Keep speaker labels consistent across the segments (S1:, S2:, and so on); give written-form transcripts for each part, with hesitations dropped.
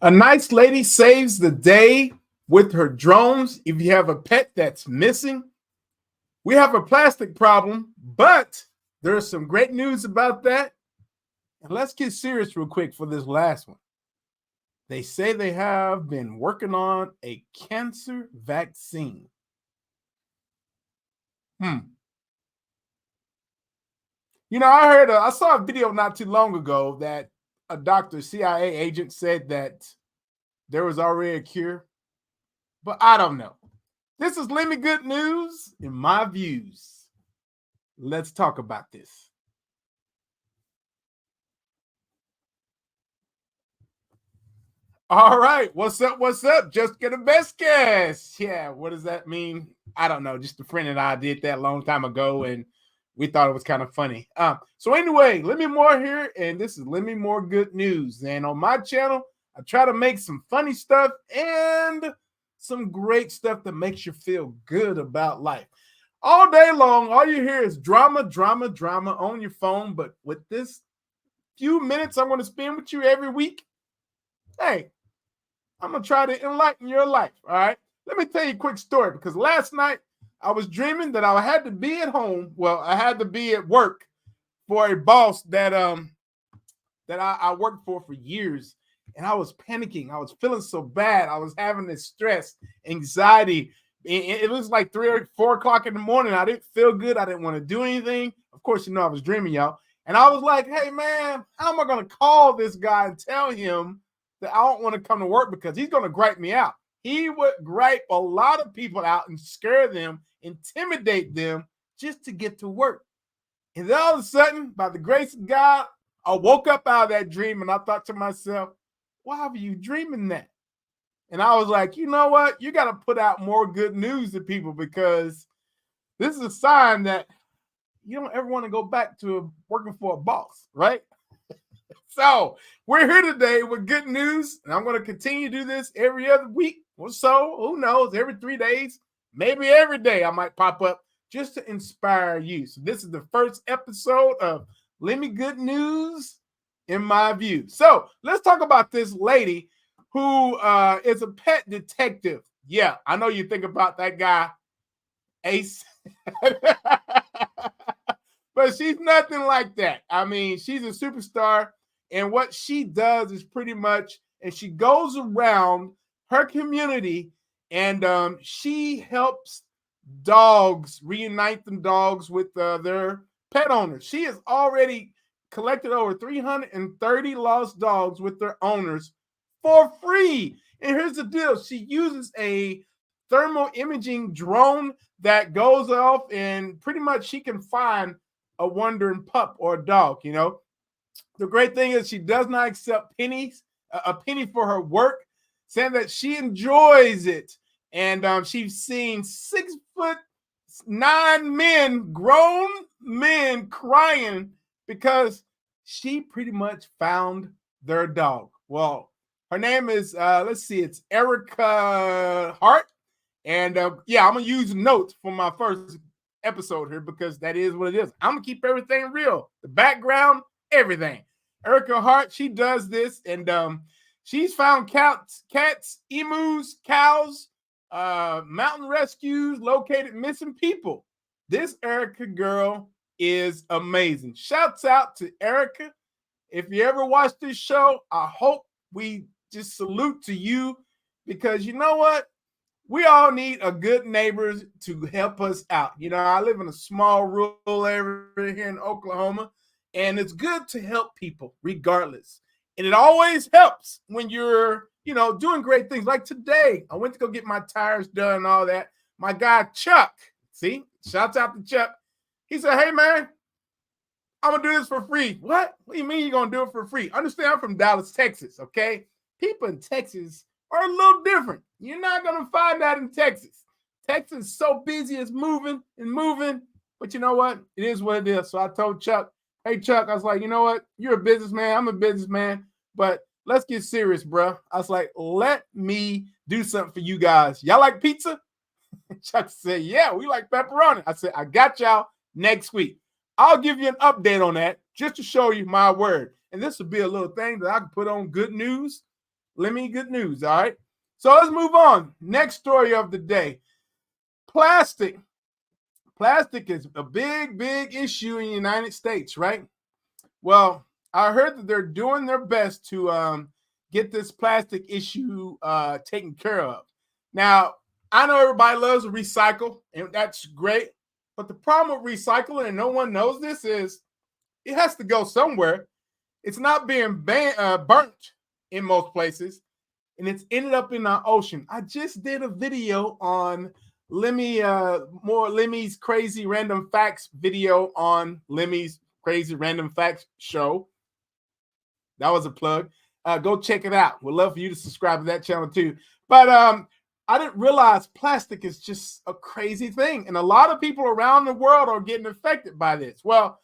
S1: A nice lady saves the day with her drones. If you have a pet that's missing, we have a plastic problem, but there's some great news about that. And let's get serious real quick for this last one. They say they have been working on a cancer vaccine. Hmm. I saw a video not too long ago that a doctor, CIA agent, said that there was already a cure, but I don't know. This is Lemmy Good News in my views. Let's talk about this. All right. What's up? What's up? Just get a best guess. Yeah. What does that mean? I don't know. Just a friend and I did that a long time ago, and we thought it was kind of funny. So anyway, Lemmy Moore here, and this is Lemmy Moore Good News. And on my channel, I try to make some funny stuff and some great stuff that makes you feel good about life. All day long, all you hear is drama, drama, drama on your phone. But with this few minutes I'm going to spend with you every week, hey, I'm going to try to enlighten your life. All right. Let me tell you a quick story, because last night I was dreaming that I had to be at home. Well, I had to be at work for a boss that I worked for years. And I was panicking. I was feeling so bad. I was having this stress, anxiety. It was like 3 or 4 o'clock in the morning. I didn't feel good. I didn't want to do anything. Of course, I was dreaming, y'all. And I was like, hey, man, how am I going to call this guy and tell him that I don't want to come to work, because he's going to gripe me out. He would gripe a lot of people out and scare them, intimidate them just to get to work. And then all of a sudden, by the grace of God, I woke up out of that dream and I thought to myself, why were you dreaming that? And I was like, you know what? You got to put out more good news to people, because this is a sign that you don't ever want to go back to working for a boss, right? So we're here today with good news, and I'm going to continue to do this every other week or so. Who knows? Every 3 days, maybe every day I might pop up just to inspire you. So this is the first episode of Lemmy Good News in my view. So let's talk about this lady who is a pet detective. Yeah, I know you think about that guy, Ace. But she's nothing like that. I mean, she's a superstar. And what she does is pretty much, and she goes around her community and she helps dogs, reunite them dogs with their pet owners. She has already collected over 330 lost dogs with their owners for free. And here's the deal. She uses a thermal imaging drone that goes off, and pretty much she can find a wandering pup or a dog, The great thing is she does not accept pennies, a penny for her work, saying that she enjoys it. And she's seen 6'9" men, grown men, crying because she pretty much found their dog. Well, her name is, it's Erica Hart. And I'm going to use notes for my first episode here, because that is what it is. I'm going to keep everything real. The background, everything. Erica Hart, she does this, and she's found cats, emus, cows, mountain rescues, located missing people. This Erica girl is amazing. Shouts out to Erica. If you ever watch this show, I hope we just salute to you, because you know what? We all need a good neighbor to help us out. I live in a small rural area here in Oklahoma, and it's good to help people regardless. And it always helps when you're, doing great things. Like today, I went to go get my tires done and all that. My guy, Chuck, shouts out to Chuck. He said, hey, man, I'm going to do this for free. What do you mean you're going to do it for free? Understand, I'm from Dallas, Texas, okay? People in Texas are a little different. You're not going to find that in Texas. Texas is so busy, it's moving and moving. But you know what? It is what it is. So I told Chuck, hey, Chuck, I was like, you know what? You're a businessman. I'm a businessman. But let's get serious, bro. I was like, let me do something for you guys. Y'all like pizza? Chuck said, yeah, we like pepperoni. I said, I got y'all next week. I'll give you an update on that just to show you my word. And this will be a little thing that I can put on good news Lemmy, good news. All right. So let's move on. Next story of the day. Plastic. Plastic is a big, big issue in the United States, right? Well, I heard that they're doing their best to get this plastic issue taken care of. Now, I know everybody loves to recycle, and that's great. But the problem with recycling, and no one knows this, is it has to go somewhere. It's not being burnt in most places, and it's ended up in our ocean. I just did a video on Lemmy, more Lemmy's Crazy Random Facts video on Lemmy's Crazy Random Facts show. That was a plug. Go check it out. We'd love for you to subscribe to that channel too. But I didn't realize plastic is just a crazy thing. And a lot of people around the world are getting affected by this. Well,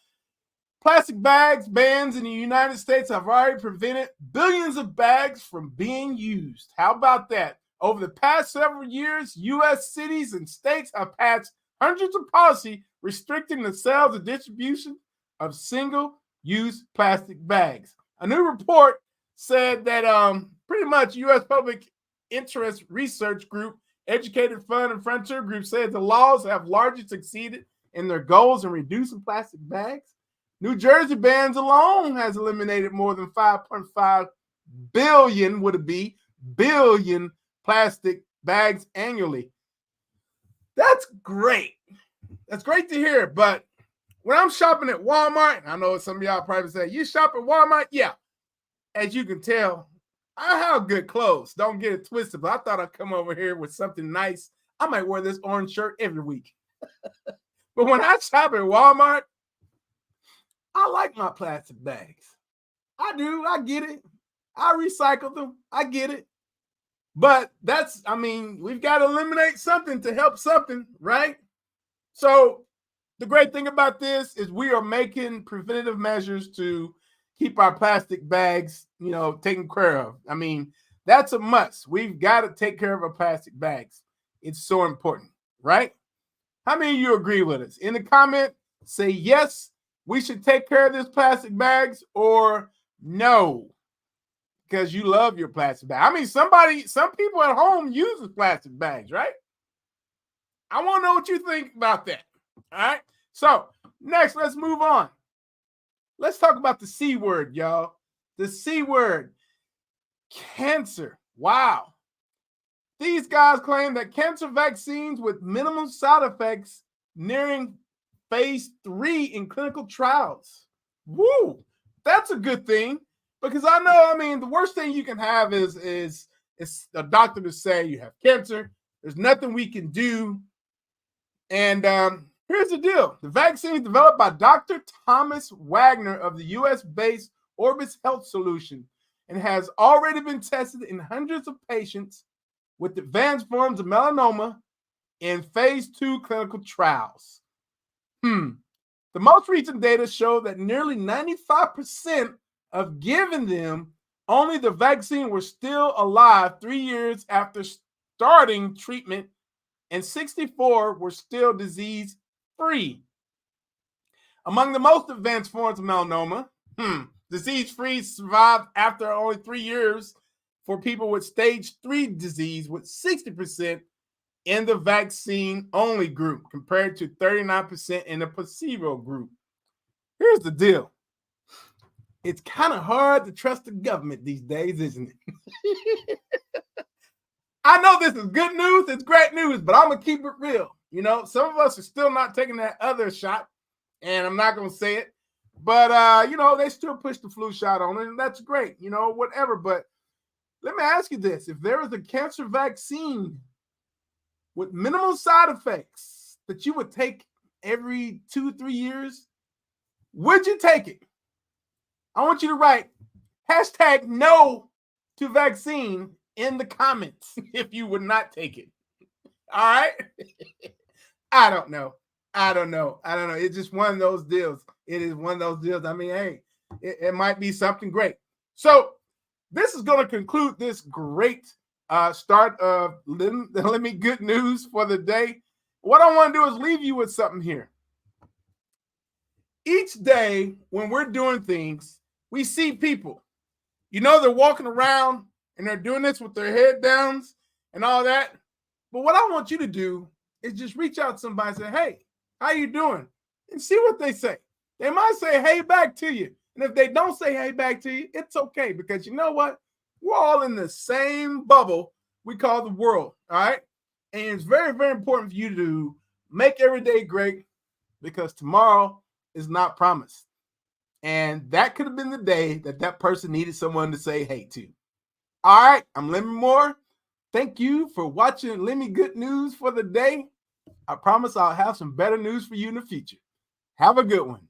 S1: plastic bags bans in the United States have already prevented billions of bags from being used. How about that? Over the past several years, U.S. cities and states have passed hundreds of policies restricting the sales and distribution of single-use plastic bags. A new report said that pretty much U.S. Public Interest Research Group, Educated Fund, and Frontier Group said the laws have largely succeeded in their goals in reducing plastic bags. New Jersey bans alone has eliminated more than 5.5 billion, would it be, billion plastic bags annually. That's great. That's great to hear. But when I'm shopping at Walmart, I know some of y'all probably say, you shop at Walmart? Yeah. As you can tell, I have good clothes. Don't get it twisted. But I thought I'd come over here with something nice. I might wear this orange shirt every week. But when I shop at Walmart, I like my plastic bags. I do. I get it. I recycle them. I get it. But we've got to eliminate something to help something, right? So the great thing about this is we are making preventative measures to keep our plastic bags, taken care of. That's a must. We've got to take care of our plastic bags. It's so important, right? How many of you agree with us? In the comment, say yes, we should take care of this plastic bags, or no, because you love your plastic bag. Some people at home use plastic bags, right? I want to know what you think about that. All right. So next, let's move on. Let's talk about the C word, y'all. The C word, cancer. Wow. These guys claim that cancer vaccines with minimum side effects nearing phase 3 in clinical trials. Woo! That's a good thing, because I know, the worst thing you can have is a doctor to say you have cancer. There's nothing we can do. And here's the deal. The vaccine is developed by Dr. Thomas Wagner of the U.S.-based Orbis Health Solution and has already been tested in hundreds of patients with advanced forms of melanoma in phase 2 clinical trials. The most recent data show that nearly 95% of giving them only the vaccine were still alive 3 years after starting treatment, and 64 were still disease-free. Among the most advanced forms of melanoma, disease-free survived after only 3 years for people with stage 3 disease, with 60% in the vaccine-only group compared to 39% in the placebo group. Here's the deal. It's kind of hard to trust the government these days, isn't it? I know this is good news. It's great news, but I'm going to keep it real. Some of us are still not taking that other shot, and I'm not going to say it. But, they still push the flu shot on it, and that's great, whatever. But let me ask you this. If there was a cancer vaccine with minimal side effects that you would take every 2-3 years, would you take it? I want you to write #no to vaccine in the comments if you would not take it. All right? I don't know. It's just one of those deals. It is one of those deals. Hey, it might be something great. So this is going to conclude this great start of Lemmy good news for the day. What I want to do is leave you with something here. Each day when we're doing things, we see people. They're walking around and they're doing this with their head downs and all that. But what I want you to do is just reach out to somebody and say, hey, how you doing? And see what they say. They might say, hey, back to you. And if they don't say, hey, back to you, it's okay. Because you know what? We're all in the same bubble we call the world. All right. And it's very, very important for you to make every day great, because tomorrow is not promised. And that could have been the day that that person needed someone to say hey to. All right. I'm Lemmy Moore. Thank you for watching Lemmy Good News for the day. I promise I'll have some better news for you in the future. Have a good one.